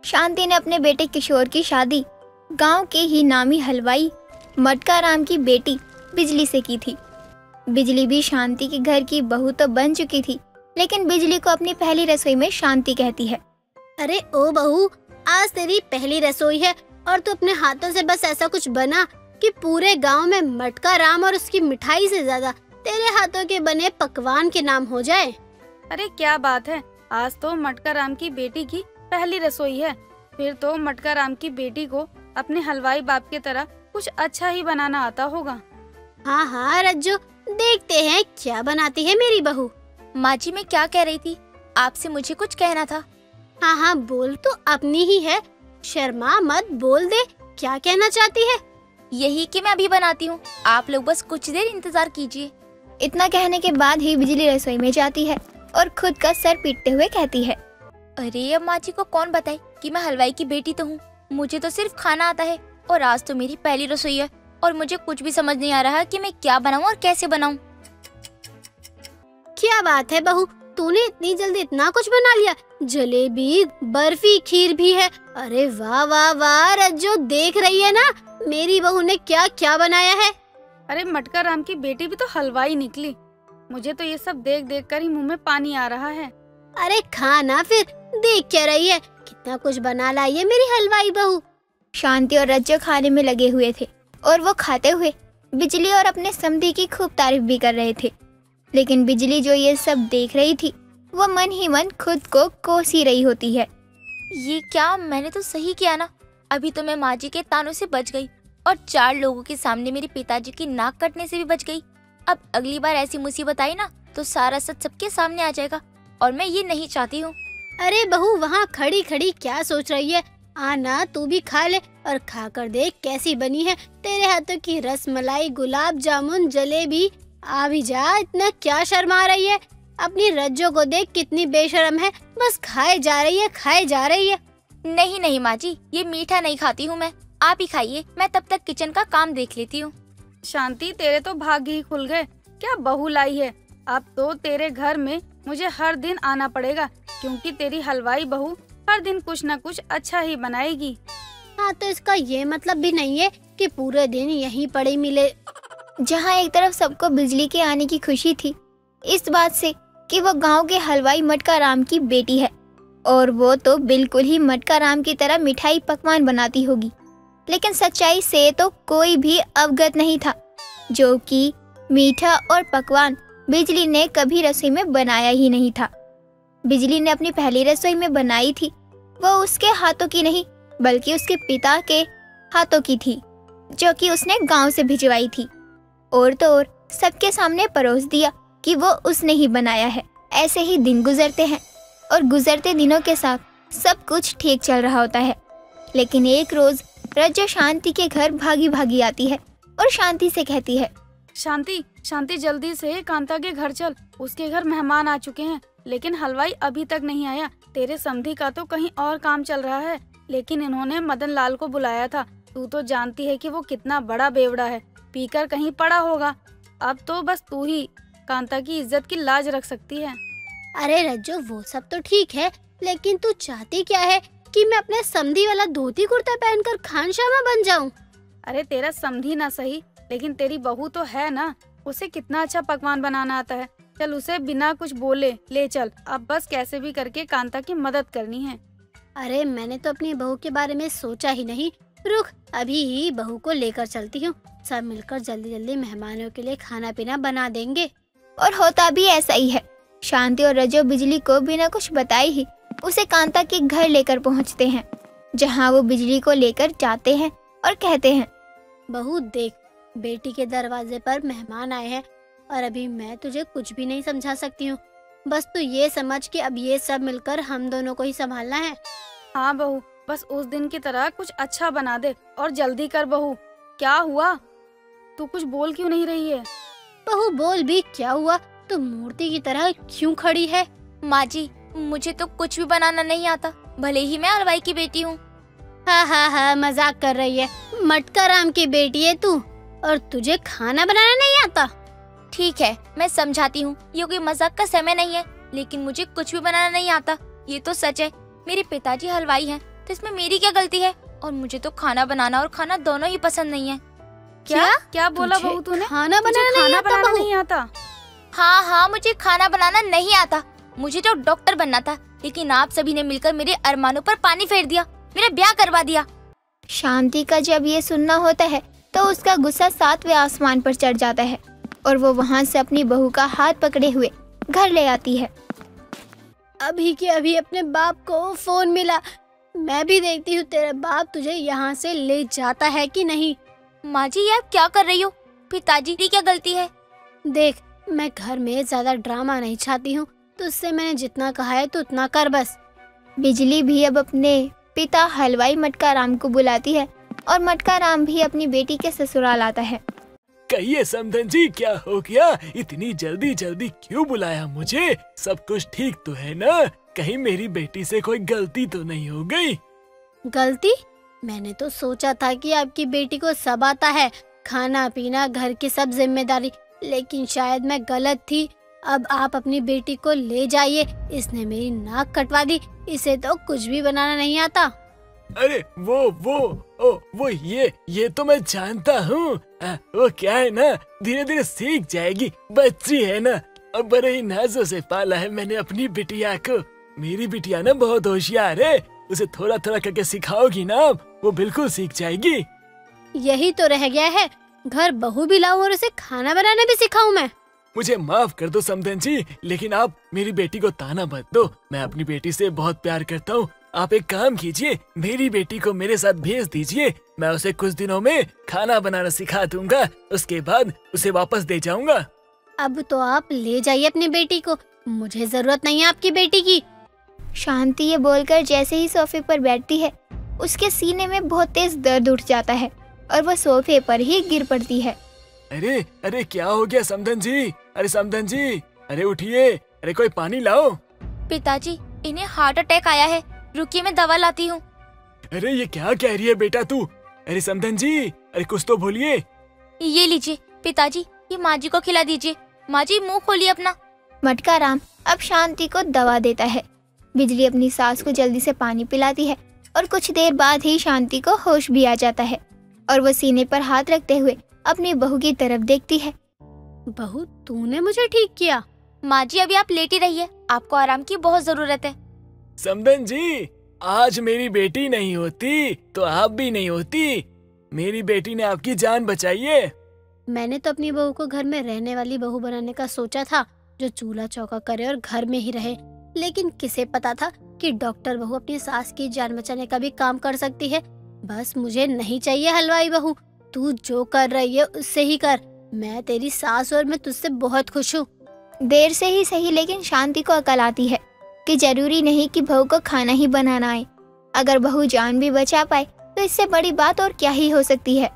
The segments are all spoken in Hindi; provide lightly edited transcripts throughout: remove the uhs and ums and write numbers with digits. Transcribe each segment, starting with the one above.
शांति ने अपने बेटे किशोर की शादी गांव के ही नामी हलवाई मटका राम की बेटी बिजली से की थी। बिजली भी शांति के घर की बहू तो बन चुकी थी, लेकिन बिजली को अपनी पहली रसोई में शांति कहती है। अरे ओ बहू, आज तेरी पहली रसोई है और तू अपने हाथों से बस ऐसा कुछ बना कि पूरे गांव में मटका राम और उसकी मिठाई से ज्यादा तेरे हाथों के बने पकवान के नाम हो जाए। अरे क्या बात है, आज तो मटका राम की बेटी की पहली रसोई है। फिर तो मटका राम की बेटी को अपने हलवाई बाप की तरह कुछ अच्छा ही बनाना आता होगा। हाँ हाँ रज्जू, देखते हैं क्या बनाती है मेरी बहू। माँ जी, मैं क्या कह रही थी, आपसे मुझे कुछ कहना था। हाँ हाँ बोल, तो अपनी ही है, शर्मा मत, बोल दे, क्या कहना चाहती है। यही कि मैं अभी बनाती हूँ, आप लोग बस कुछ देर इंतजार कीजिए। इतना कहने के बाद ही बिजली रसोई में जाती है और खुद का सर पीटते हुए कहती है, अरे अब माँ जी को कौन बताए कि मैं हलवाई की बेटी तो हूँ, मुझे तो सिर्फ खाना आता है और आज तो मेरी पहली रसोई है और मुझे कुछ भी समझ नहीं आ रहा कि मैं क्या बनाऊँ और कैसे बनाऊँ। क्या बात है बहू, तूने इतनी जल्दी इतना कुछ बना लिया, जलेबी, बर्फी, खीर भी है। अरे वाह वाह वाह रज्जो, देख रही है ना मेरी बहू ने क्या क्या बनाया है। अरे मटका राम की बेटी भी तो हलवाई निकली, मुझे तो ये सब देख देख कर ही मुंह में पानी आ रहा है। अरे खाना फिर, देख क्या रही है, कितना कुछ बना लाई है मेरी हलवाई बहू। शांति और रज्जो खाने में लगे हुए थे और वो खाते हुए बिजली और अपने समधी की खूब तारीफ भी कर रहे थे। लेकिन बिजली जो ये सब देख रही थी, वो मन ही मन खुद को कोस ही रही होती है। ये क्या, मैंने तो सही किया ना, अभी तो मैं माँ जी के तानों से बच गई और 4 लोगों के सामने मेरे पिताजी की नाक कटने से भी बच गई। अब अगली बार ऐसी मुसीबत आई ना तो सारा सच सबके सामने आ जाएगा और मैं ये नहीं चाहती हूँ। अरे बहू, वहाँ खड़ी खड़ी क्या सोच रही है, आना तू भी खा ले और खा कर देख कैसी बनी है तेरे हाथों की रसमलाई, गुलाब जामुन, जलेबी। आ भी जा, इतना क्या शर्मा रही है, अपनी रज्जो को देख कितनी बेशर्म है, बस खाए जा रही है, खाए जा रही है। नहीं नहीं माँ जी, ये मीठा नहीं खाती हूँ मैं, आप ही खाइए, मैं तब तक किचन का काम देख लेती हूँ। शांति, तेरे तो भाग्य ही खुल गए, क्या बहू लाई है। अब तो तेरे घर में मुझे हर दिन आना पड़ेगा, क्योंकि तेरी हलवाई बहू हर दिन कुछ न कुछ अच्छा ही बनाएगी। हाँ, तो इसका ये मतलब भी नहीं है कि पूरे दिन यहीं पड़ी मिले। जहाँ एक तरफ सबको बिजली के आने की खुशी थी इस बात से कि वो गांव के हलवाई मटका राम की बेटी है और वो तो बिल्कुल ही मटका राम की तरह मिठाई पकवान बनाती होगी, लेकिन सच्चाई से तो कोई भी अवगत नहीं था, जो कि मीठा और पकवान बिजली ने कभी रसोई में बनाया ही नहीं था। बिजली ने अपनी पहली रसोई में बनाई थी, वो उसके हाथों की नहीं बल्कि उसके पिता के हाथों की थी, जो कि उसने गांव से भिजवाई थी। और तो और सबके सामने परोस दिया कि वो उसने ही बनाया है। ऐसे ही दिन गुजरते हैं और गुजरते दिनों के साथ सब कुछ ठीक चल रहा होता है। लेकिन एक रोज रज्जो शांति के घर भागी भागी आती है और शांति से कहती है, शांति शांति, जल्दी से कांता के घर चल, उसके घर मेहमान आ चुके हैं, लेकिन हलवाई अभी तक नहीं आया। तेरे समधी का तो कहीं और काम चल रहा है, लेकिन इन्होंने मदन लाल को बुलाया था। तू तो जानती है कि वो कितना बड़ा बेवड़ा है, पीकर कहीं पड़ा होगा। अब तो बस तू ही कांता की इज्जत की लाज रख सकती है। अरे रज्जो, वो सब तो ठीक है, लेकिन तू चाहती क्या है कि मैं अपने समधी वाला धोती कुर्ता पहनकर खानशामा बन जाऊं? अरे तेरा समधी ना सही, लेकिन तेरी बहू तो है ना, उसे कितना अच्छा पकवान बनाना आता है। चल उसे बिना कुछ बोले ले चल, अब बस कैसे भी करके कांता की मदद करनी है। अरे मैंने तो अपनी बहू के बारे में सोचा ही नहीं, रुक अभी ही बहू को लेकर चलती हूँ, सब मिलकर जल्दी जल्दी मेहमानों के लिए खाना पीना बना देंगे। और होता भी ऐसा ही है। शांति और रज्जो बिजली को बिना कुछ बताए ही उसे कांता के घर लेकर पहुँचते हैं, जहाँ वो बिजली को लेकर जाते हैं और कहते हैं, बहू देख, बेटी के दरवाजे पर मेहमान आए हैं और अभी मैं तुझे कुछ भी नहीं समझा सकती हूँ, बस तू ये समझ कि अब ये सब मिलकर हम दोनों को ही संभालना है। हाँ बहू, बस उस दिन की तरह कुछ अच्छा बना दे और जल्दी कर। बहू क्या हुआ, तू कुछ बोल क्यों नहीं रही है? बहू बोल भी क्या हुआ, तू मूर्ति की तरह क्यों खड़ी है? माँ जी, मुझे तो कुछ भी बनाना नहीं आता, भले ही मैं हलवाई की बेटी हूँ। हाँ हाँ हाँ, मजाक कर रही है, मटका राम की बेटी है तू और तुझे खाना बनाना नहीं आता? ठीक है, मैं समझाती हूँ, ये कोई मजाक का समय नहीं है, लेकिन मुझे कुछ भी बनाना नहीं आता, ये तो सच है। मेरे पिताजी हलवाई हैं तो इसमें मेरी क्या गलती है? और मुझे तो खाना बनाना और खाना दोनों ही पसंद नहीं है। क्या बोला बहू तूने? खाना बनाना नहीं आता? हाँ, मुझे खाना बनाना नहीं आता। मुझे तो डॉक्टर बनना था, लेकिन आप सभी ने मिलकर मेरे अरमानों पर पानी फेर दिया, मेरा ब्याह करवा दिया। शांति का जब ये सुनना होता है तो उसका गुस्सा 7वें आसमान पर चढ़ जाता है और वो वहाँ से अपनी बहू का हाथ पकड़े हुए घर ले आती है। अभी के अभी अपने बाप को फोन मिला, मैं भी देखती हूँ तेरा बाप तुझे यहाँ से ले जाता है कि नहीं। माँ जी, ये आप क्या कर रही हो? पिताजी की क्या गलती है? देख, मैं घर में ज्यादा ड्रामा नहीं चाहती हूँ, तुझसे मैंने जितना कहा है तो उतना कर बस। बिजली भी अब अपने पिता हलवाई मटका राम को बुलाती है और मटका राम भी अपनी बेटी के ससुराल आता है। कहिए समधन जी, क्या हो गया? इतनी जल्दी जल्दी क्यों बुलाया मुझे? सब कुछ ठीक तो है ना? कहीं मेरी बेटी से कोई गलती तो नहीं हो गई? गलती? मैंने तो सोचा था कि आपकी बेटी को सब आता है, खाना पीना घर की सब जिम्मेदारी, लेकिन शायद मैं गलत थी। अब आप अपनी बेटी को ले जाइए, इसने मेरी नाक कटवा दी, इसे तो कुछ भी बनाना नहीं आता। अरे वो ये तो मैं जानता हूँ। वो क्या है ना, धीरे धीरे सीख जाएगी, बच्ची है ना। अब बड़े ही नाजों से पाला है मैंने अपनी बिटिया को। मेरी बिटिया ना बहुत होशियार है, उसे थोड़ा थोड़ा करके सिखाओगी ना वो बिल्कुल सीख जाएगी। यही तो रह गया है, घर बहू भी लाऊं और उसे खाना बनाना भी सिखाऊं मैं। मुझे माफ कर दो समधन जी, लेकिन आप मेरी बेटी को ताना मत दो। मैं अपनी बेटी से बहुत प्यार करता हूँ। आप एक काम कीजिए, मेरी बेटी को मेरे साथ भेज दीजिए, मैं उसे कुछ दिनों में खाना बनाना सिखा दूंगा, उसके बाद उसे वापस दे जाऊंगा। अब तो आप ले जाइए अपनी बेटी को, मुझे जरूरत नहीं है आपकी बेटी की। शांति ये बोलकर जैसे ही सोफे पर बैठती है, उसके सीने में बहुत तेज दर्द उठ जाता है और वो सोफे पर ही गिर पड़ती है। अरे क्या हो गया समधन जी? अरे समधन जी, अरे उठिए, अरे कोई पानी लाओ। पिताजी, इन्हें हार्ट अटैक आया है, रुकिए मैं दवा लाती हूँ। अरे ये क्या कह रही है बेटा तू? अरे समधन जी, अरे कुछ तो बोलिए। ये लीजिए पिताजी, ये माँ जी को खिला दीजिए। माँ जी, मुँह खोलिए अपना। मटका राम अब शांति को दवा देता है। बिजली अपनी सास को जल्दी से पानी पिलाती है और कुछ देर बाद ही शांति को होश भी आ जाता है और वो सीने पर हाथ रखते हुए अपनी बहू की तरफ देखती है। बहू, तूने मुझे ठीक किया। माँ जी, अभी आप लेटी रहिए, आपको आराम की बहुत जरूरत है। समधन जी, आज मेरी बेटी नहीं होती तो आप भी नहीं होती। मेरी बेटी ने आपकी जान बचाई है। मैंने तो अपनी बहू को घर में रहने वाली बहू बनाने का सोचा था, जो चूल्हा चौका करे और घर में ही रहे, लेकिन किसे पता था कि डॉक्टर बहू अपनी सास की जान बचाने का भी काम कर सकती है। बस मुझे नहीं चाहिए हलवाई बहू, तू जो कर रही है उससे ही कर। मैं तेरी सास और मैं तुझसे बहुत खुश हूँ। देर से ही सही, लेकिन शांति को अकल आती है कि जरूरी नहीं कि बहू को खाना ही बनाना आए। अगर बहू जान भी बचा पाए तो इससे बड़ी बात और क्या ही हो सकती है।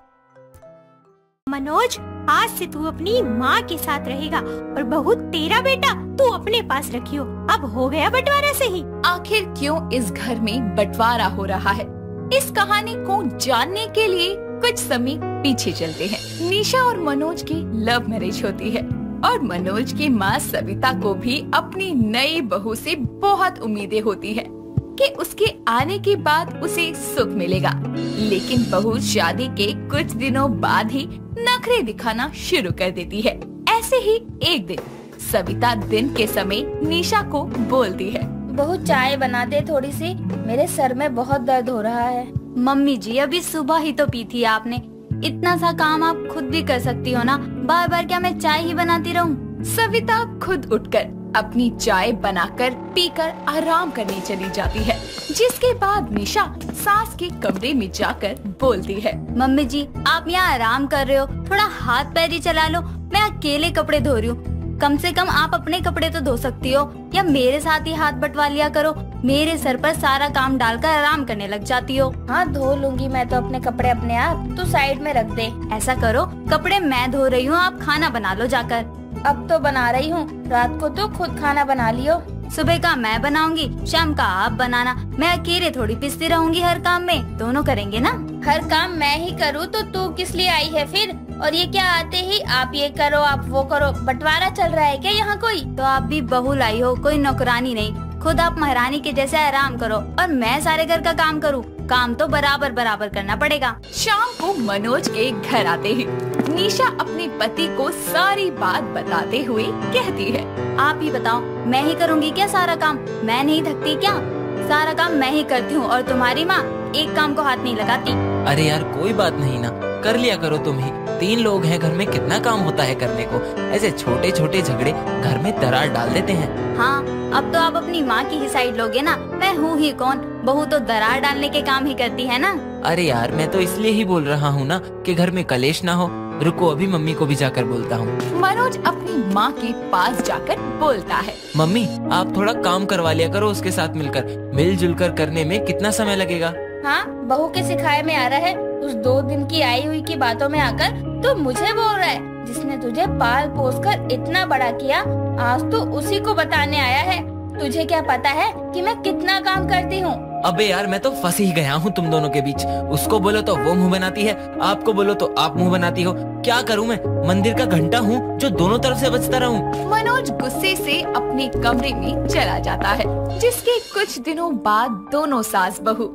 मनोज, आज से तू अपनी माँ के साथ रहेगा और बहू तेरा बेटा तू अपने पास रखियो। अब हो गया बंटवारा सही। आखिर क्यों इस घर में बंटवारा हो रहा है, इस कहानी को जानने के लिए कुछ समय पीछे चलते हैं। निशा और मनोज की लव मैरिज होती है और मनोज की माँ सविता को भी अपनी नई बहू से बहुत उम्मीदें होती है कि उसके आने के बाद उसे सुख मिलेगा। लेकिन बहू शादी के कुछ दिनों बाद ही नखरे दिखाना शुरू कर देती है। ऐसे ही एक दिन सविता दिन के समय निशा को बोलती है, बहू चाय बना दे थोड़ी सी, मेरे सर में बहुत दर्द हो रहा है। मम्मी जी, अभी सुबह ही तो पी थी आपने, इतना सा काम आप खुद भी कर सकती हो ना, बार बार क्या मैं चाय ही बनाती रहूं? सविता खुद उठकर अपनी चाय बनाकर पीकर आराम करने चली जाती है, जिसके बाद निशा सास के कमरे में जाकर बोलती है, मम्मी जी आप यहाँ आराम कर रहे हो, थोड़ा हाथ पैर ही चला लो, मैं अकेले कपड़े धो रही हूँ। कम से कम आप अपने कपड़े तो धो सकती हो, या मेरे साथ ही हाथ बंटवा लिया करो। मेरे सर पर सारा काम डालकर आराम करने लग जाती हो। हाँ, धो लूंगी मैं तो अपने कपड़े अपने आप, तू साइड में रख दे। ऐसा करो, कपड़े मैं धो रही हूँ, आप खाना बना लो जाकर। अब तो बना रही हूँ, रात को तो खुद खाना बना लियो। सुबह का मैं बनाऊंगी, शाम का आप बनाना। मैं अकेले थोड़ी पिसती रहूंगी हर काम में, दोनों करेंगे ना। हर काम मैं ही करूँ तो तू किस लिए आई है फिर? और ये क्या आते ही आप ये करो आप वो करो, बंटवारा चल रहा है क्या यहाँ कोई? तो आप भी बहू लाई हो, कोई नौकरानी नहीं। खुद आप महारानी के जैसे आराम करो और मैं सारे घर का काम करूँ। काम तो बराबर बराबर करना पड़ेगा। शाम को मनोज के घर आते ही निशा अपने पति को सारी बात बताते हुए कहती है, आप ही बताओ, मैं ही करूँगी क्या सारा काम? मैं नहीं थकती क्या? सारा काम मैं ही करती हूँ और तुम्हारी माँ एक काम को हाथ नहीं लगाती। अरे यार कोई बात नहीं ना, कर लिया करो तुम ही। 3 लोग हैं घर में, कितना काम होता है करने को। ऐसे छोटे छोटे झगड़े घर में दरार डाल देते हैं। हाँ, अब तो आप अपनी माँ की ही साइड लोगे ना। मैं हूँ ही कौन? बहू तो दरार डालने के काम ही करती है ना। अरे यार मैं तो इसलिए ही बोल रहा हूँ ना कि घर में कलेश ना हो। रुको अभी मम्मी को भी जाकर बोलता हूँ। मनोज अपनी माँ के पास जाकर बोलता है, मम्मी आप थोड़ा काम करवा लिया करो उसके साथ मिलकर। मिलजुल कर करने में कितना समय लगेगा? हाँ, बहू के सिखाए में आ रहा है। उस 2 दिन की आई हुई की बातों में आकर तो मुझे बोल रहा है, जिसने तुझे पाल पोस कर इतना बड़ा किया, आज तो उसी को बताने आया है। तुझे क्या पता है कि मैं कितना काम करती हूँ? अबे यार मैं तो फंस ही गया हूँ तुम दोनों के बीच। उसको बोलो तो वो मुंह बनाती है, आपको बोलो तो आप मुंह बनाती हो। क्या करूँ मैं? मंदिर का घंटा हूँ जो दोनों तरफ से बजता रहूँ। मनोज गुस्से से अपने कमरे में चला जाता है। जिसके कुछ दिनों बाद दोनों सास बहू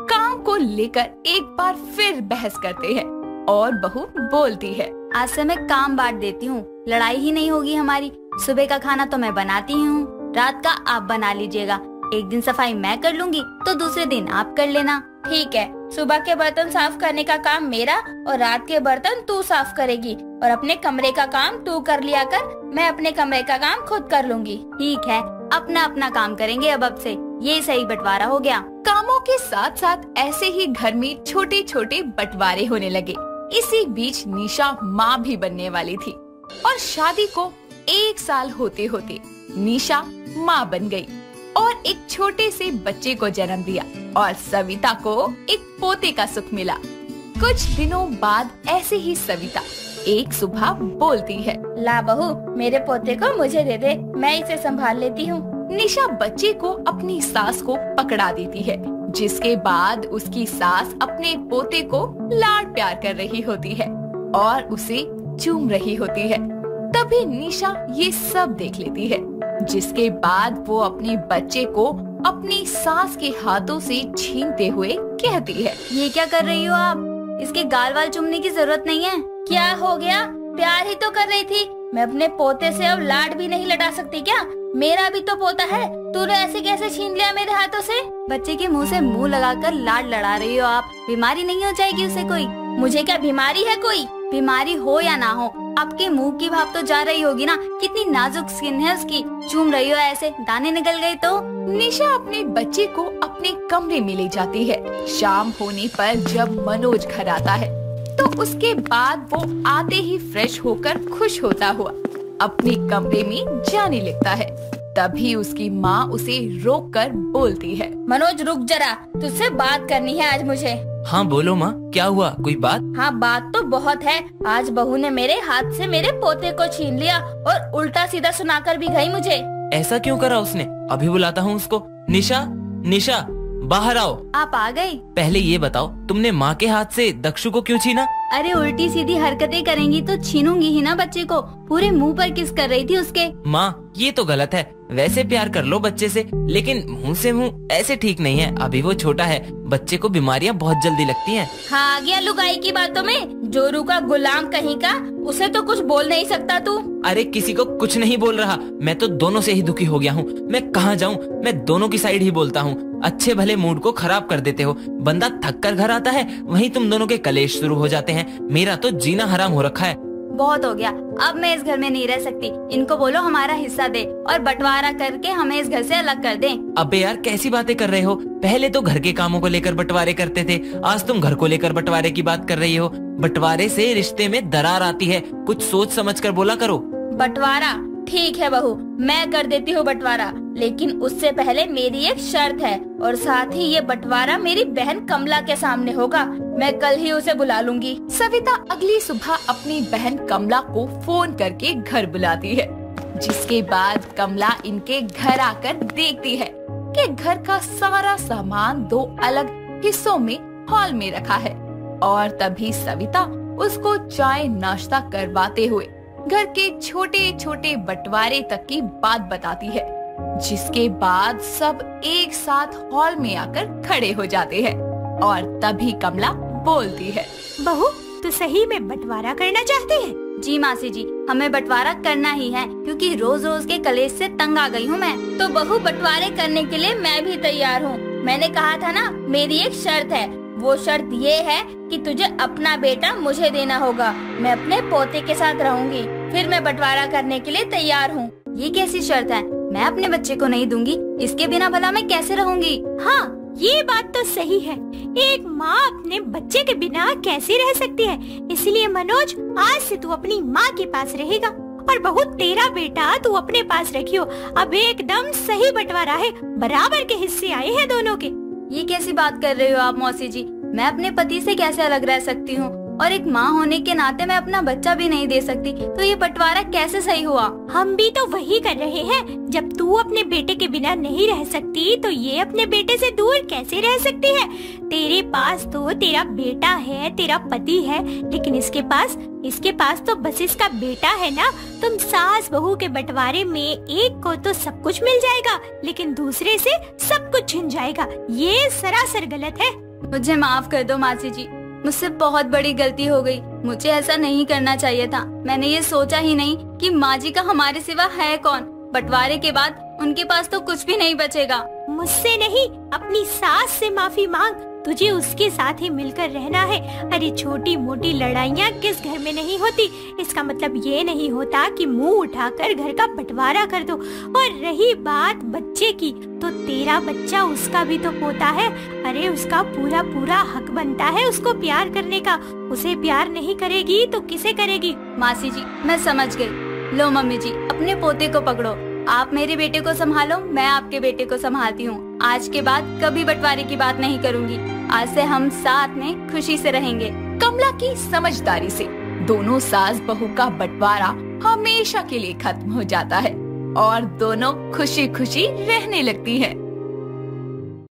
काम को लेकर एक बार फिर बहस करते हैं और बहू बोलती है, आज से मैं काम बांट देती हूँ, लड़ाई ही नहीं होगी हमारी। सुबह का खाना तो मैं बनाती हूँ, रात का आप बना लीजिएगा। एक दिन सफाई मैं कर लूंगी तो दूसरे दिन आप कर लेना। ठीक है, सुबह के बर्तन साफ करने का काम मेरा और रात के बर्तन तू साफ करेगी और अपने कमरे का काम तू कर लिया कर। मैं अपने कमरे का काम खुद कर लूंगी। ठीक है, अपना अपना काम करेंगे अब से। ये सही बंटवारा हो गया। कामों के साथ साथ ऐसे ही घर में छोटे छोटे बंटवारे होने लगे। इसी बीच निशा माँ भी बनने वाली थी और शादी को 1 साल होते होते निशा माँ बन गई और एक छोटे से बच्चे को जन्म दिया और सविता को एक पोते का सुख मिला। कुछ दिनों बाद ऐसे ही सविता एक सुबह बोलती है, ला बहू, मेरे पोते को मुझे दे दे, मैं इसे संभाल लेती हूँ। निशा बच्चे को अपनी सास को पकड़ा देती है, जिसके बाद उसकी सास अपने पोते को लाड प्यार कर रही होती है और उसे चूम रही होती है। तभी निशा ये सब देख लेती है, जिसके बाद वो अपने बच्चे को अपनी सास के हाथों से छीनते हुए कहती है, ये क्या कर रही हो आप? इसके गाल वाल चूमने की जरूरत नहीं है। क्या हो गया? प्यार ही तो कर रही थी। मैं अपने पोते से अब लाड भी नहीं लटा सकती क्या? मेरा भी तो पोता है। तूने ऐसे कैसे छीन लिया मेरे हाथों से? बच्चे के मुंह से मुंह लगाकर लाड लड़ा रही हो आप। बीमारी नहीं हो जाएगी उसे कोई? मुझे क्या बीमारी है कोई? बीमारी हो या ना हो, आपके मुंह की भाप तो जा रही होगी ना। कितनी नाजुक स्किन है उसकी। चूम रही हो ऐसे, दाने निकल गए तो? निशा अपने बच्चे को अपने कमरे में ले जाती है। शाम होने पर जब मनोज घर आता है तो उसके बाद वो आते ही फ्रेश होकर खुश होता हुआ अपने कमरे में जाने लगता है। तभी उसकी माँ उसे रोककर बोलती है, मनोज रुक जरा, तुझसे बात करनी है आज मुझे। हाँ बोलो माँ, क्या हुआ? कोई बात? हाँ बात तो बहुत है। आज बहू ने मेरे हाथ से मेरे पोते को छीन लिया और उल्टा सीधा सुनाकर भी गई मुझे। ऐसा क्यों करा उसने? अभी बुलाता हूँ उसको। निशा, निशा बाहर आओ। आप आ गए? पहले ये बताओ तुमने माँ के हाथ से दक्षु को क्यों छीना? अरे उल्टी सीधी हरकतें करेंगी तो छीनूंगी ही ना बच्चे को। पूरे मुंह पर किस कर रही थी उसके। माँ ये तो गलत है। वैसे प्यार कर लो बच्चे से, लेकिन मुंह से मुंह ऐसे ठीक नहीं है। अभी वो छोटा है, बच्चे को बीमारियाँ बहुत जल्दी लगती हैं। हाँ, आ गया लुगाई की बातों में। जोरू का गुलाम कहीं का, उसे तो कुछ बोल नहीं सकता तू। अरे किसी को कुछ नहीं बोल रहा, मैं तो दोनों से ही दुखी हो गया हूँ। मैं कहाँ जाऊँ? मैं दोनों की साइड ही बोलता हूँ। अच्छे भले मूड को खराब कर देते हो। बंदा थक कर घर आता है, वहीं तुम दोनों के कलेश शुरू हो जाते हैं। मेरा तो जीना हराम हो रखा है। बहुत हो गया, अब मैं इस घर में नहीं रह सकती। इनको बोलो हमारा हिस्सा दे और बंटवारा करके हमें इस घर से अलग कर दें। अबे यार कैसी बातें कर रहे हो? पहले तो घर के कामों को लेकर बंटवारे करते थे, आज तुम घर को लेकर बंटवारे की बात कर रही हो। बंटवारे से रिश्ते में दरार आती है, कुछ सोच समझ कर बोला करो। बंटवारा ठीक है बहू, मैं कर देती हूँ बंटवारा, लेकिन उससे पहले मेरी एक शर्त है और साथ ही ये बंटवारा मेरी बहन कमला के सामने होगा। मैं कल ही उसे बुला लूंगी। सविता अगली सुबह अपनी बहन कमला को फोन करके घर बुलाती है, जिसके बाद कमला इनके घर आकर देखती है कि घर का सारा सामान 2 अलग हिस्सों में हॉल में रखा है। और तभी सविता उसको चाय नाश्ता करवाते हुए घर के छोटे छोटे बंटवारे तक की बात बताती है। जिसके बाद सब एक साथ हॉल में आकर खड़े हो जाते हैं और तभी कमला बोलती है, बहू तू सही में बंटवारा करना चाहती है? जी मासी जी, हमें बंटवारा करना ही है क्योंकि रोज रोज के कलेश से तंग आ गई हूँ मैं। तो बहू बंटवारे करने के लिए मैं भी तैयार हूँ। मैंने कहा था ना, मेरी एक शर्त है। वो शर्त ये है कि तुझे अपना बेटा मुझे देना होगा। मैं अपने पोते के साथ रहूंगी, फिर मैं बंटवारा करने के लिए तैयार हूँ। ये कैसी शर्त है? मैं अपने बच्चे को नहीं दूंगी, इसके बिना भला मैं कैसे रहूंगी? हाँ ये बात तो सही है, एक माँ अपने बच्चे के बिना कैसे रह सकती है। इसलिए मनोज आज से तू अपनी माँ के पास रहेगा और बहू तेरा बेटा तू अपने पास रखियो। अब एकदम सही बंटवारा है, बराबर के हिस्से आए हैं दोनों के। ये कैसी बात कर रहे हो आप मौसी जी? मैं अपने पति से कैसे अलग रह सकती हूँ और एक माँ होने के नाते मैं अपना बच्चा भी नहीं दे सकती, तो ये बंटवारा कैसे सही हुआ? हम भी तो वही कर रहे हैं। जब तू अपने बेटे के बिना नहीं रह सकती तो ये अपने बेटे से दूर कैसे रह सकती है? तेरे पास तो तेरा बेटा है, तेरा पति है, लेकिन इसके पास तो बस इसका बेटा है ना। तुम सास बहू के बंटवारे में एक को तो सब कुछ मिल जाएगा लेकिन दूसरे से सब कुछ छिन जाएगा। ये सरासर गलत है। मुझे माफ कर दो मासी जी, मुझसे बहुत बड़ी गलती हो गई। मुझे ऐसा नहीं करना चाहिए था। मैंने ये सोचा ही नहीं कि माँ जी का हमारे सिवा है कौन। बंटवारे के बाद उनके पास तो कुछ भी नहीं बचेगा। मुझसे नहीं, अपनी सास से माफी मांग। तुझे उसके साथ ही मिलकर रहना है। अरे छोटी मोटी लड़ाइयाँ किस घर में नहीं होती। इसका मतलब ये नहीं होता कि मुंह उठाकर घर का बंटवारा कर दो। और रही बात बच्चे की, तो तेरा बच्चा उसका भी तो पोता है। अरे उसका पूरा पूरा हक बनता है उसको प्यार करने का। उसे प्यार नहीं करेगी तो किसे करेगी? मासी जी मैं समझ गई। लो मम्मी जी, अपने पोते को पकड़ो। आप मेरे बेटे को संभालो, मैं आपके बेटे को संभालती हूँ। आज के बाद कभी बंटवारे की बात नहीं करूँगी। आज से हम साथ में खुशी से रहेंगे। कमला की समझदारी से दोनों सास बहू का बंटवारा हमेशा के लिए खत्म हो जाता है और दोनों खुशी खुशी रहने लगती हैं।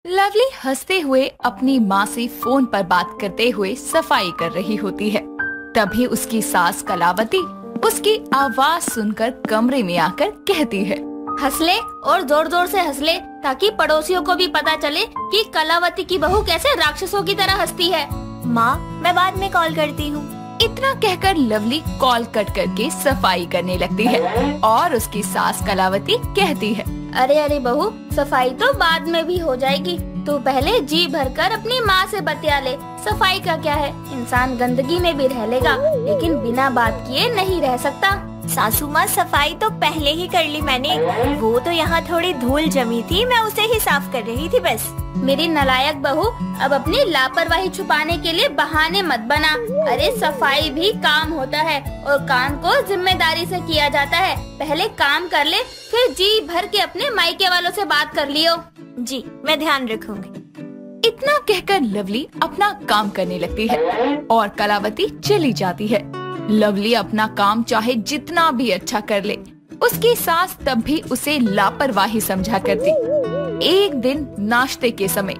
लवली हंसते हुए अपनी माँ से फोन पर बात करते हुए सफाई कर रही होती है। तभी उसकी सास कलावती उसकी आवाज सुनकर कमरे में आकर कहती है, हंसले और जोर जोर से हंसले ताकि पड़ोसियों को भी पता चले कि कलावती की बहू कैसे राक्षसों की तरह हंसती है। माँ मैं बाद में कॉल करती हूँ। इतना कहकर लवली कॉल कट करके सफाई करने लगती है और उसकी सास कलावती कहती है, अरे बहू, सफाई तो बाद में भी हो जाएगी। तू पहले जी भरकर अपनी माँ से बतिया ले। सफाई का क्या है, इंसान गंदगी में भी रह लेगा लेकिन बिना बात किए नहीं रह सकता। सासू माँ सफाई तो पहले ही कर ली मैंने। वो तो यहाँ थोड़ी धूल जमी थी, मैं उसे ही साफ कर रही थी बस। मेरी नालायक बहू, अब अपनी लापरवाही छुपाने के लिए बहाने मत बना। अरे सफाई भी काम होता है और काम को जिम्मेदारी से किया जाता है। पहले काम कर ले, फिर जी भर के अपने मायके वालों से बात कर लियो। जी मैं ध्यान रखूंगी। इतना कहकर लवली अपना काम करने लगती है और कलावती चली जाती है। लवली अपना काम चाहे जितना भी अच्छा कर ले, उसकी सास तब भी उसे लापरवाही समझा करती। एक दिन नाश्ते के समय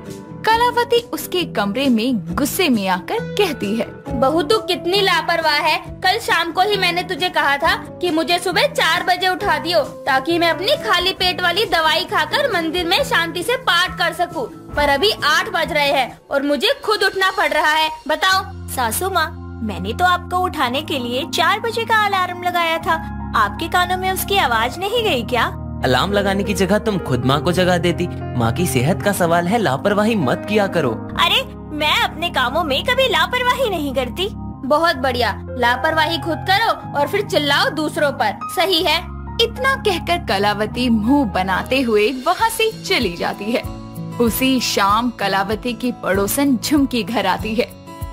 कलावती उसके कमरे में गुस्से में आकर कहती है, बहू तू कितनी लापरवाह है। कल शाम को ही मैंने तुझे कहा था कि मुझे सुबह 4 बजे उठा दियो ताकि मैं अपनी खाली पेट वाली दवाई खाकर मंदिर में शांति से पाठ कर सकूं। पर अभी 8 बज रहे हैं और मुझे खुद उठना पड़ रहा है। बताओ। सासू माँ, मैंने तो आपको उठाने के लिए 4 बजे का अलार्म लगाया था। आपके कानों में उसकी आवाज नहीं गई क्या? अलार्म लगाने की जगह तुम खुद माँ को जगा देती। माँ की सेहत का सवाल है, लापरवाही मत किया करो। अरे मैं अपने कामों में कभी लापरवाही नहीं करती। बहुत बढ़िया, लापरवाही खुद करो और फिर चिल्लाओ दूसरों पर। सही है। इतना कहकर कलावती मुंह बनाते हुए वहाँ से चली जाती है। उसी शाम कलावती की पड़ोसन झुमकी घर आती है।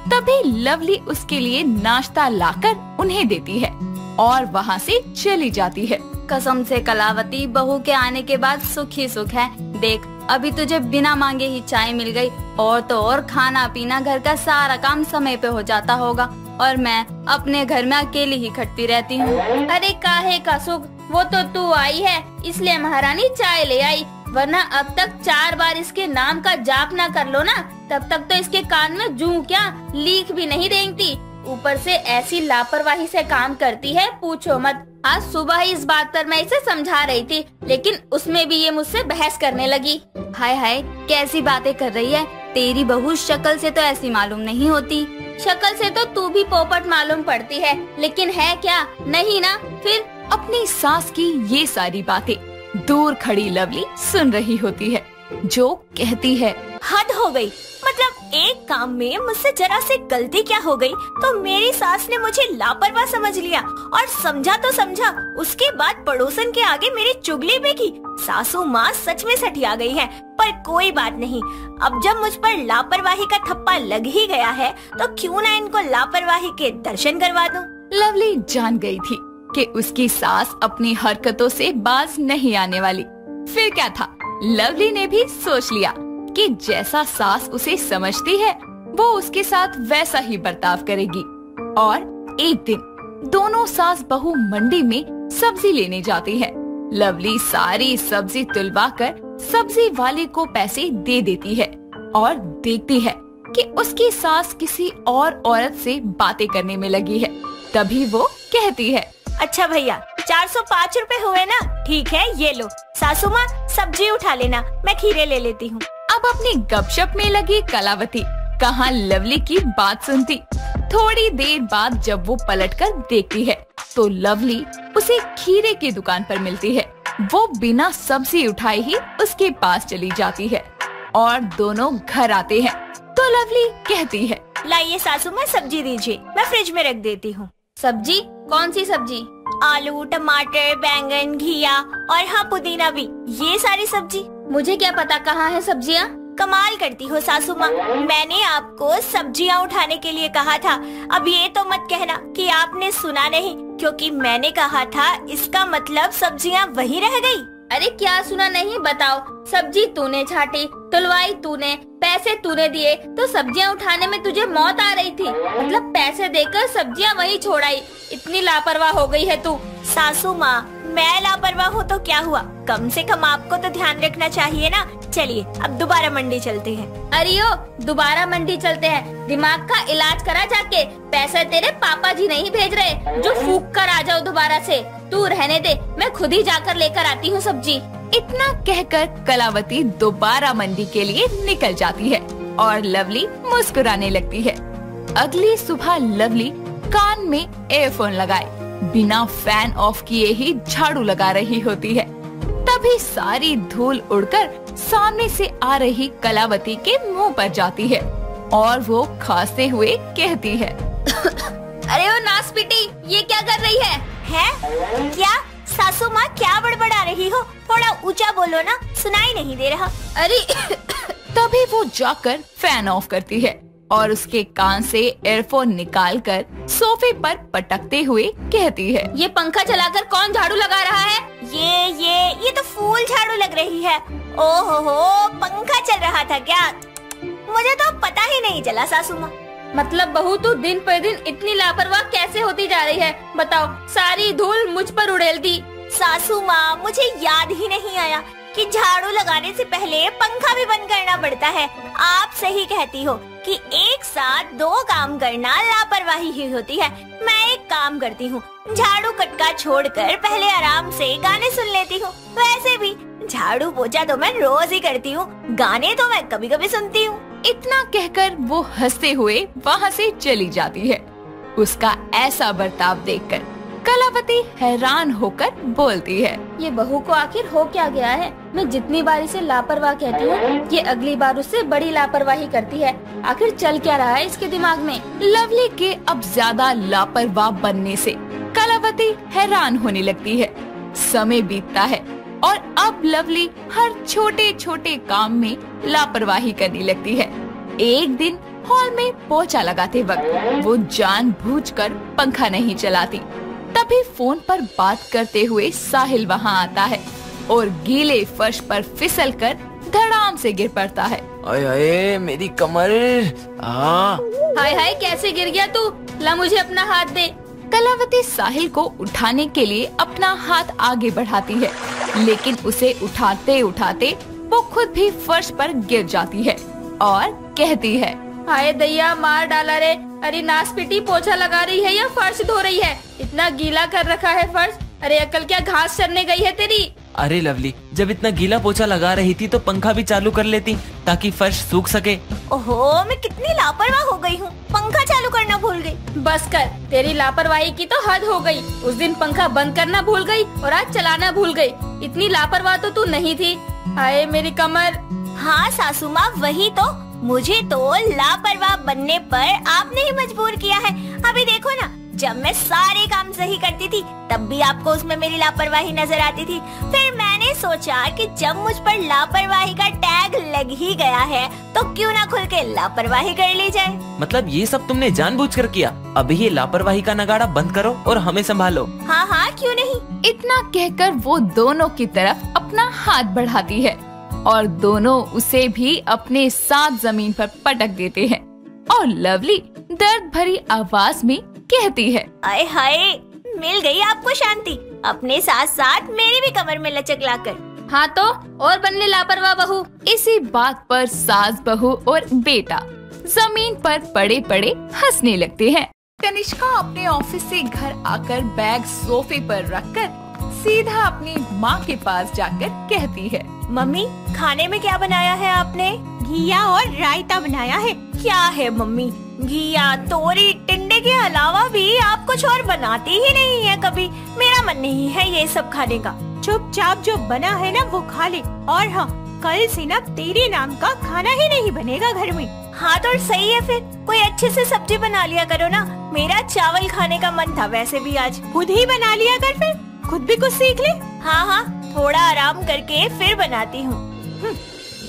तभी लवली उसके लिए नाश्ता लाकर उन्हें देती है और वहाँ से चली जाती है। कसम से कलावती, बहू के आने के बाद सुख ही सुख है। देख अभी तुझे बिना मांगे ही चाय मिल गई और तो और खाना पीना घर का सारा काम समय पे हो जाता होगा और मैं अपने घर में अकेली ही खटती रहती हूँ। अरे काहे का सुख, वो तो तू आई है इसलिए महारानी चाय ले आई, वरना अब तक 4 बार इसके नाम का जाप ना कर लो ना, तब तक तो इसके कान में जूं क्या लीक भी नहीं रेंगती। ऊपर से ऐसी लापरवाही से काम करती है, पूछो मत। आज सुबह ही इस बात पर मैं इसे समझा रही थी, लेकिन उसमें भी ये मुझसे बहस करने लगी। हाय हाय, कैसी बातें कर रही है। तेरी बहू शक्ल से तो ऐसी मालूम नहीं होती। शक्ल से तो तू भी पोपट मालूम पड़ती है, लेकिन है क्या? नहीं ना। फिर अपनी सास की ये सारी बातें दूर खड़ी लवली सुन रही होती है, जो कहती है, हद हो गई। मतलब एक काम में मुझसे जरा से गलती क्या हो गई तो मेरी सास ने मुझे लापरवाह समझ लिया, और समझा तो समझा, उसके बाद पड़ोसन के आगे मेरी चुगली भी की। सासू माँ सच में सठिया गई है, पर कोई बात नहीं। अब जब मुझ पर लापरवाही का थप्पा लग ही गया है तो क्यों ना इनको लापरवाही के दर्शन करवा दूं। लवली जान गई थी कि उसकी सास अपनी हरकतों से बाज नहीं आने वाली। फिर क्या था, लवली ने भी सोच लिया कि जैसा सास उसे समझती है वो उसके साथ वैसा ही बर्ताव करेगी। और एक दिन दोनों सास बहू मंडी में सब्जी लेने जाती है। लवली सारी सब्जी तुलवा कर सब्जी वाले को पैसे दे देती है और देखती है कि उसकी सास किसी और औरत से बातें करने में लगी है। तभी वो कहती है, अच्छा भैया 405 रुपए हुए ना, ठीक है ये लो। सासू माँ सब्जी उठा लेना, मैं खीरे ले लेती हूँ। अब अपनी गपशप में लगी कलावती कहाँ लवली की बात सुनती। थोड़ी देर बाद जब वो पलटकर देखती है तो लवली उसे खीरे की दुकान पर मिलती है। वो बिना सब्जी उठाए ही उसके पास चली जाती है और दोनों घर आते हैं तो लवली कहती है, लाइए सासू माँ सब्जी दीजिए, मैं फ्रिज में रख देती हूँ। सब्जी? कौन सी सब्जी? आलू, टमाटर, बैंगन, घिया और हाँ पुदीना भी, ये सारी सब्जी। मुझे क्या पता कहाँ है सब्जियाँ? कमाल करती हो सासू माँ, मैंने आपको सब्जियाँ उठाने के लिए कहा था। अब ये तो मत कहना कि आपने सुना नहीं, क्योंकि मैंने कहा था इसका मतलब सब्जियाँ वहीं रह गई। अरे क्या सुना नहीं, बताओ। सब्जी तूने छाटी, तुलवाई तूने, पैसे तूने दिए, तो सब्जियां उठाने में तुझे मौत आ रही थी। मतलब पैसे देकर सब्जियां वहीं छोड़ाई। इतनी लापरवाह हो गई है तू। सासू माँ, मैं लापरवाह हूँ तो क्या हुआ, कम से कम आपको तो ध्यान रखना चाहिए ना। चलिए अब दोबारा मंडी चलते हैं। अरियो, दोबारा मंडी चलते हैं? दिमाग का इलाज करा जाके। पैसे तेरे पापा जी नहीं भेज रहे जो फूक कर आ जाओ दोबारा से। तू रहने दे, मैं खुद ही जाकर लेकर आती हूँ सब्जी। इतना कहकर कलावती दोबारा मंडी के लिए निकल जाती है और लवली मुस्कुराने लगती है। अगली सुबह लवली कान में एयरफोन लगाए बिना फैन ऑफ किए ही झाड़ू लगा रही होती है। तभी सारी धूल उड़कर सामने से आ रही कलावती के मुंह पर जाती है और वो खांसते हुए कहती है, अरे ओ नासपीटी, ये क्या कर रही है? क्या सासू माँ, क्या बड़बड़ा रही हो? थोड़ा ऊंचा बोलो ना, सुनाई नहीं दे रहा। अरे तभी वो जाकर फैन ऑफ करती है और उसके कान से एयरफोन निकालकर सोफे पर पटकते हुए कहती है, ये पंखा चलाकर कौन झाड़ू लगा रहा है? ये तो फूल झाड़ू लग रही है। ओहो, पंखा चल रहा था क्या? मुझे तो पता ही नहीं चला सासू माँ। मतलब बहू तू दिन पर दिन इतनी लापरवाह कैसे होती जा रही है? बताओ, सारी धूल मुझ पर उड़ेल दी। सासू माँ, मुझे याद ही नहीं आया कि झाड़ू लगाने से पहले पंखा भी बंद करना पड़ता है। आप सही कहती हो कि एक साथ दो काम करना लापरवाही ही होती है। मैं एक काम करती हूँ, झाड़ू कटका छोड़कर पहले आराम से गाने सुन लेती हूँ। वैसे भी झाड़ू पोछा तो मैं रोज ही करती हूँ, गाने तो मैं कभी कभी सुनती हूँ। इतना कहकर वो हंसते हुए वहाँ से चली जाती है। उसका ऐसा बर्ताव देखकर कलावती हैरान होकर बोलती है, ये बहू को आखिर हो क्या गया है? मैं जितनी बार इसे लापरवाह कहती हूँ, ये अगली बार उससे बड़ी लापरवाही करती है। आखिर चल क्या रहा है इसके दिमाग में? लवली के अब ज्यादा लापरवाह बनने से कलावती हैरान होने लगती है। समय बीतता है और अब लवली हर छोटे छोटे काम में लापरवाही करने लगती है। एक दिन हॉल में पोछा लगाते वक्त वो जानबूझकर पंखा नहीं चलाती। तभी फोन पर बात करते हुए साहिल वहाँ आता है और गीले फर्श पर फिसलकर धड़ाम से गिर पड़ता है। आए आए मेरी कमर। हाय हाय, कैसे गिर गया तू? ला मुझे अपना हाथ दे। कलावती साहिल को उठाने के लिए अपना हाथ आगे बढ़ाती है, लेकिन उसे उठाते उठाते वो खुद भी फर्श पर गिर जाती है और कहती है, हाय दैया, मार डाला रे। अरे नासपीटी, पोछा लगा रही है या फर्श धो रही है? इतना गीला कर रखा है फर्श, अरे अकल क्या घास चरने गई है तेरी? अरे लवली, जब इतना गीला पोछा लगा रही थी तो पंखा भी चालू कर लेती ताकि फर्श सूख सके। ओहो, मैं कितनी लापरवाह हो गई हूँ, पंखा चालू करना भूल गई। बस कर, तेरी लापरवाही की तो हद हो गई। उस दिन पंखा बंद करना भूल गई और आज चलाना भूल गई। इतनी लापरवाह तो तू नहीं थी। हाय मेरी कमर। हाँ सासू माँ, वही तो, मुझे तो लापरवाह बनने पर आपने ही मजबूर किया है। अभी देखो ना, जब मैं सारे काम सही करती थी तब भी आपको उसमें मेरी लापरवाही नजर आती थी। फिर मैंने सोचा कि जब मुझ पर लापरवाही का टैग लग ही गया है तो क्यों ना खुल के लापरवाही कर ली जाए। मतलब ये सब तुमने जानबूझकर किया? अभी ये लापरवाही का नगाड़ा बंद करो और हमें संभालो। हाँ हाँ, क्यों नहीं। इतना कहकर वो दोनों की तरफ अपना हाथ बढ़ाती है और दोनों उसे भी अपने साथ जमीन पर पटक देते हैं और लवली दर्द भरी आवाज में कहती है, आए हाय, मिल गई आपको शांति, अपने साथ साथ मेरी भी कमर में लचक लाकर। हाँ तो और बनने लापरवाह बहू। इसी बात पर सास बहू और बेटा जमीन पर पड़े पड़े हंसने लगते हैं। कनिष्का अपने ऑफिस से घर आकर बैग सोफे पर रखकर सीधा अपनी माँ के पास जाकर कहती है, मम्मी खाने में क्या बनाया है आपने? घिया और रायता बनाया है। क्या है मम्मी, घिया तोरी टिंडे के अलावा भी आप कुछ और बनाती ही नहीं है कभी। मेरा मन नहीं है ये सब खाने का। चुपचाप जो बना है ना वो खा ले। और हाँ, कल से ना तेरे नाम का खाना ही नहीं बनेगा घर में। हाँ तो सही है, फिर कोई अच्छे से सब्जी बना लिया करो ना। मेरा चावल खाने का मन था वैसे भी आज। खुद ही बना लिया कर, फिर खुद भी कुछ सीख ले। हाँ हाँ, थोड़ा आराम करके फिर बनाती हूँ।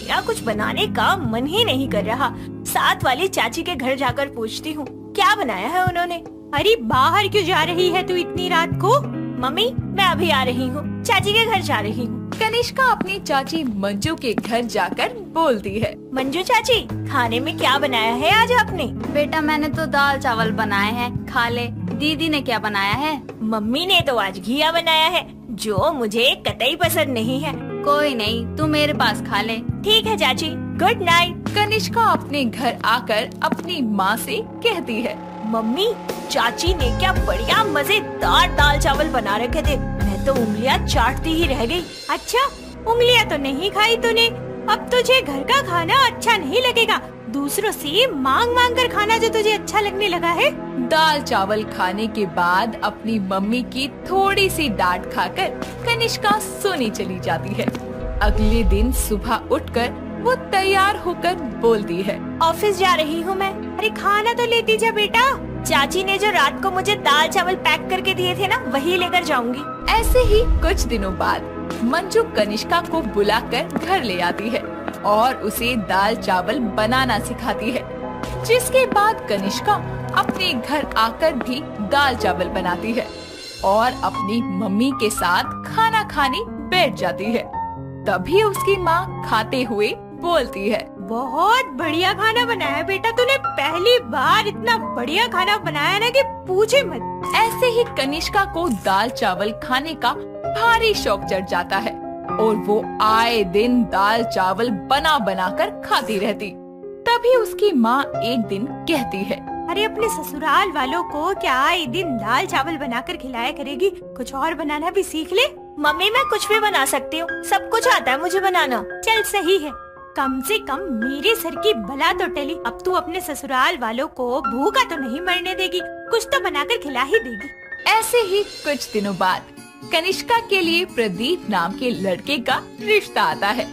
मेरा कुछ बनाने का मन ही नहीं कर रहा। साथ वाली चाची के घर जाकर पूछती हूँ क्या बनाया है उन्होंने। अरे बाहर क्यों जा रही है तू इतनी रात को? मम्मी मैं अभी आ रही हूँ, चाची के घर जा रही हूँ। कनिष्का अपनी चाची मंजू के घर जाकर बोलती है, मंजू चाची खाने में क्या बनाया है आज आपने? बेटा मैंने तो दाल चावल बनाए हैं, खा ले। दीदी ने क्या बनाया है? मम्मी ने तो आज घिया बनाया है जो मुझे कतई पसंद नहीं है। कोई नहीं, तू मेरे पास खा ले। ठीक है चाची, गुड नाइट। कनिष्का अपने घर आकर अपनी माँ से कहती है, मम्मी चाची ने क्या बढ़िया मजेदार दाल चावल बना रखे थे, मैं तो उंगलियां चाटती ही रह गई। अच्छा, उंगलियां तो नहीं खाई तूने। अब तुझे घर का खाना अच्छा नहीं लगेगा, दूसरों से मांग मांग कर खाना जो तुझे अच्छा लगने लगा है। दाल चावल खाने के बाद अपनी मम्मी की थोड़ी सी डांट खाकर कनिष्का सोने चली जाती है। अगले दिन सुबह उठकर वो तैयार होकर बोलती है, ऑफिस जा रही हूँ मैं। अरे खाना तो लेती जा बेटा। चाची ने जो रात को मुझे दाल चावल पैक करके दिए थे ना, वही लेकर जाऊंगी। ऐसे ही कुछ दिनों बाद मंजू कनिष्का को बुलाकर घर ले आती है और उसे दाल चावल बनाना सिखाती है, जिसके बाद कनिष्का अपने घर आकर भी दाल चावल बनाती है और अपनी मम्मी के साथ खाना खाने बैठ जाती है। तभी उसकी माँ खाते हुए बोलती है, बहुत बढ़िया खाना बनाया बेटा तूने। पहली बार इतना बढ़िया खाना बनाया ना कि पूछे मत। ऐसे ही कनिष्का को दाल चावल खाने का भारी शौक चढ़ जाता है और वो आए दिन दाल चावल बना बना कर खाती रहती। तभी उसकी माँ एक दिन कहती है, अरे अपने ससुराल वालों को क्या आए दिन दाल चावल बनाकर खिलाया करेगी, कुछ और बनाना भी सीख ले। मम्मी मैं कुछ भी बना सकती हूँ, सब कुछ आता है मुझे बनाना। चल सही है, कम से कम मेरे सर की बला तो टली। अब तू अपने ससुराल वालों को भूखा तो नहीं मरने देगी, कुछ तो बनाकर खिला ही देगी। ऐसे ही कुछ दिनों बाद कनिष्का के लिए प्रदीप नाम के लड़के का रिश्ता आता है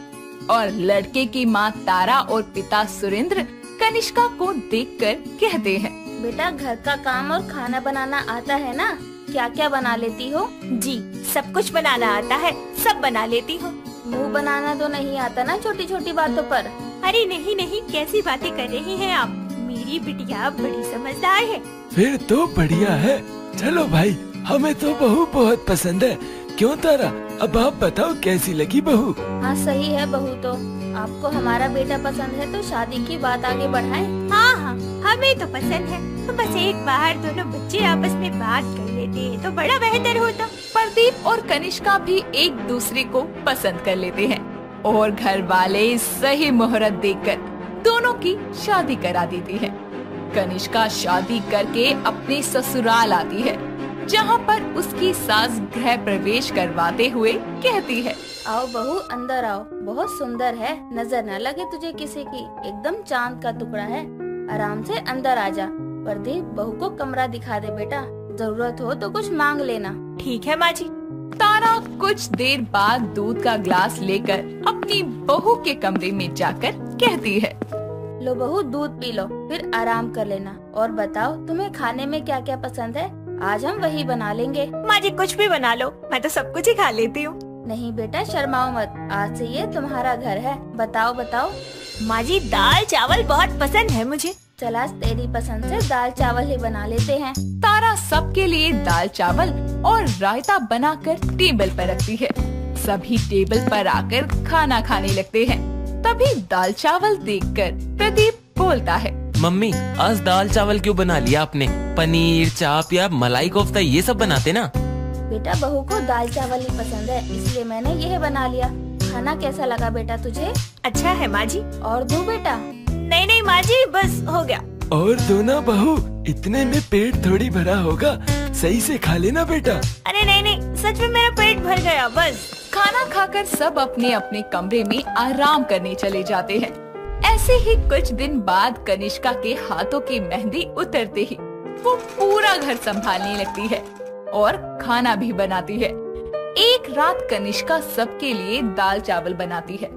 और लड़के की माँ तारा और पिता सुरेंद्र कनिष्का को देखकर कहते हैं, बेटा घर का काम और खाना बनाना आता है ना, क्या क्या बना लेती हो? जी सब कुछ बनाना आता है, सब बना लेती हूँ। मुंह बनाना तो नहीं आता ना छोटी छोटी बातों पर? अरे नहीं नहीं, कैसी बातें कर रही हैं आप, मेरी बिटिया बड़ी समझदार है। फिर तो बढ़िया है। चलो भाई, हमें तो बहू बहुत पसंद है। क्यों तारा, अब आप बताओ कैसी लगी बहू? हाँ सही है बहू तो। आपको हमारा बेटा पसंद है तो शादी की बात आगे बढ़ाएं। हाँ हाँ हमें तो पसंद है, तो बस एक बार दोनों बच्चे आपस में बात कर लेते तो बड़ा बेहतर होता। प्रदीप और कनिष्का भी एक दूसरे को पसंद कर लेते हैं और घर वाले सही मुहूर्त देखकर दोनों की शादी करा देती है। कनिष्का शादी करके अपने ससुराल आती है जहाँ पर उसकी सास गृह प्रवेश करवाते हुए कहती है, आओ बहू अंदर आओ, बहुत सुंदर है, नजर न लगे तुझे किसी की, एकदम चांद का टुकड़ा है, आराम से अंदर आ जा। प्रदीप बहू को कमरा दिखा दे बेटा, जरूरत हो तो कुछ मांग लेना। ठीक है माँ जी। तारा कुछ देर बाद दूध का ग्लास लेकर अपनी बहू के कमरे में जाकर कहती है, लो बहू दूध पी लो, फिर आराम कर लेना। और बताओ तुम्हें खाने में क्या क्या पसंद है, आज हम वही बना लेंगे। माँ जी कुछ भी बना लो, मैं तो सब कुछ ही खा लेती हूँ। नहीं बेटा शर्माओ मत, आज से ये तुम्हारा घर है। बताओ बताओ। माँ जी दाल चावल बहुत पसंद है मुझे। चला तेरी पसंद से दाल चावल ही बना लेते हैं। तारा सबके लिए दाल चावल और रायता बनाकर टेबल पर रखती है। सभी टेबल पर आकर खाना खाने लगते हैं। तभी दाल चावल देखकर प्रदीप बोलता है, मम्मी आज दाल चावल क्यों बना लिया आपने? पनीर चाप या मलाई कोफ्ता ये सब बनाते ना। बेटा बहू को दाल चावल ही पसंद है, इसलिए मैंने यह बना लिया। खाना कैसा लगा बेटा तुझे? अच्छा है माँ जी। और दो बेटा? नहीं नहीं माँ जी बस हो गया। और दो ना बहू, इतने में पेट थोड़ी भरा होगा, सही से खा लेना बेटा। अरे नहीं नहीं सच में मेरा पेट भर गया बस। खाना खाकर सब अपने अपने कमरे में आराम करने चले जाते हैं। ऐसे ही कुछ दिन बाद कनिष्का के हाथों की मेहंदी उतरते ही वो पूरा घर संभालने लगती है और खाना भी बनाती है। एक रात कनिष्का सबके लिए दाल चावल बनाती है।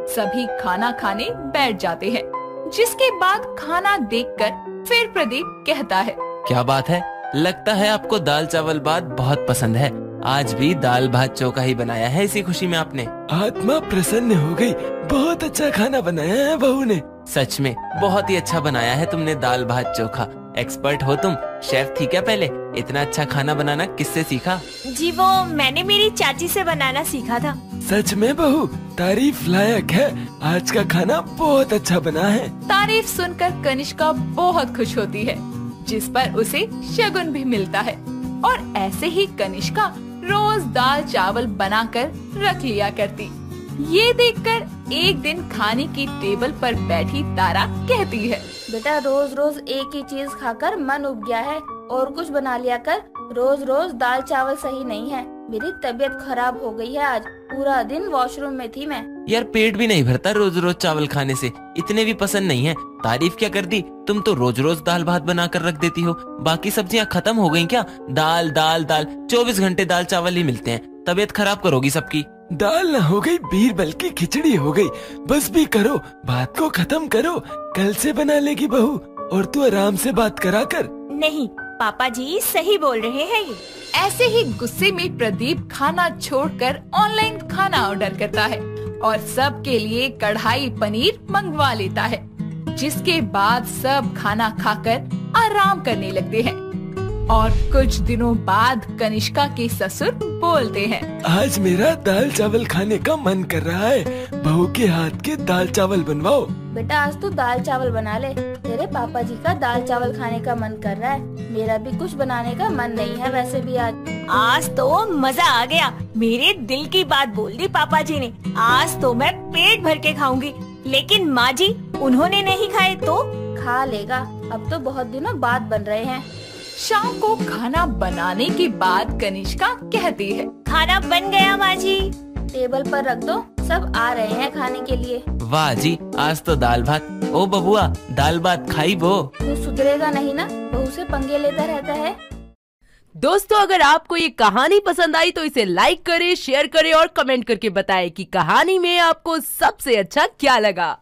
सभी खाना खाने बैठ जाते हैं, जिसके बाद खाना देखकर फिर प्रदीप कहता है, क्या बात है, लगता है आपको दाल चावल बात बहुत पसंद है। आज भी दाल भात चोखा ही बनाया है इसी खुशी में आपने। आत्मा प्रसन्न हो गई, बहुत अच्छा खाना बनाया है बहू ने। सच में बहुत ही अच्छा बनाया है तुमने दाल भात चोखा। एक्सपर्ट हो तुम, शेफ थी क्या पहले? इतना अच्छा खाना बनाना किससे सीखा? जी वो मैंने मेरी चाची से बनाना सीखा था। सच में बहू तारीफ लायक है, आज का खाना बहुत अच्छा बना है। तारीफ सुनकर कनिष्का बहुत खुश होती है, जिस पर उसे शगुन भी मिलता है। और ऐसे ही कनिष्का रोज दाल चावल बनाकर रख लिया करती। ये देखकर एक दिन खाने की टेबल पर बैठी तारा कहती है, बेटा रोज रोज एक ही चीज खाकर मन उब गया है, और कुछ बना लिया कर। रोज रोज दाल चावल सही नहीं है, मेरी तबीयत खराब हो गई है। आज पूरा दिन वॉशरूम में थी मैं। यार पेट भी नहीं भरता रोज रोज चावल खाने से, इतने भी पसंद नहीं है। तारीफ क्या कर दी, तुम तो रोज रोज दाल भात बना कर रख देती हो। बाकी सब्जियां खत्म हो गयी क्या? दाल दाल दाल 24 घंटे दाल चावल ही मिलते हैं, तबीयत खराब करोगी सबकी। दाल न हो गई बीरबल की खिचड़ी हो गई, बस भी करो, बात को खत्म करो, कल से बना लेगी बहू। और तू आराम से बात करा कर। नहीं पापा जी सही बोल रहे हैं ये। ऐसे ही गुस्से में प्रदीप खाना छोड़कर ऑनलाइन खाना ऑर्डर करता है और सबके लिए कढ़ाई पनीर मंगवा लेता है, जिसके बाद सब खाना खाकर आराम करने लगते हैं। और कुछ दिनों बाद कनिष्का के ससुर बोलते हैं, आज मेरा दाल चावल खाने का मन कर रहा है, बहू के हाथ के दाल चावल बनवाओ। बेटा आज तू दाल चावल बना ले, तेरे पापा जी का दाल चावल खाने का मन कर रहा है, मेरा भी कुछ बनाने का मन नहीं है वैसे भी। आज तो मजा आ गया, मेरे दिल की बात बोल दी पापा जी ने। आज तो मैं पेट भर के खाऊंगी। लेकिन माँ जी उन्होंने नहीं खाए तो? खा लेगा, अब तो बहुत दिनों बाद बन रहे हैं। शाम को खाना बनाने के बाद कनिष्का कहती है, खाना बन गया माँ जी। टेबल पर रख दो, सब आ रहे हैं खाने के लिए। वाह जी, आज तो दाल भात। ओ बबुआ दाल भात खाई वो। तू सुधरेगा नहीं ना, बहू से पंगे लेता रहता है। दोस्तों अगर आपको ये कहानी पसंद आई तो इसे लाइक करें, शेयर करें और कमेंट करके बताएं कि कहानी में आपको सबसे अच्छा क्या लगा।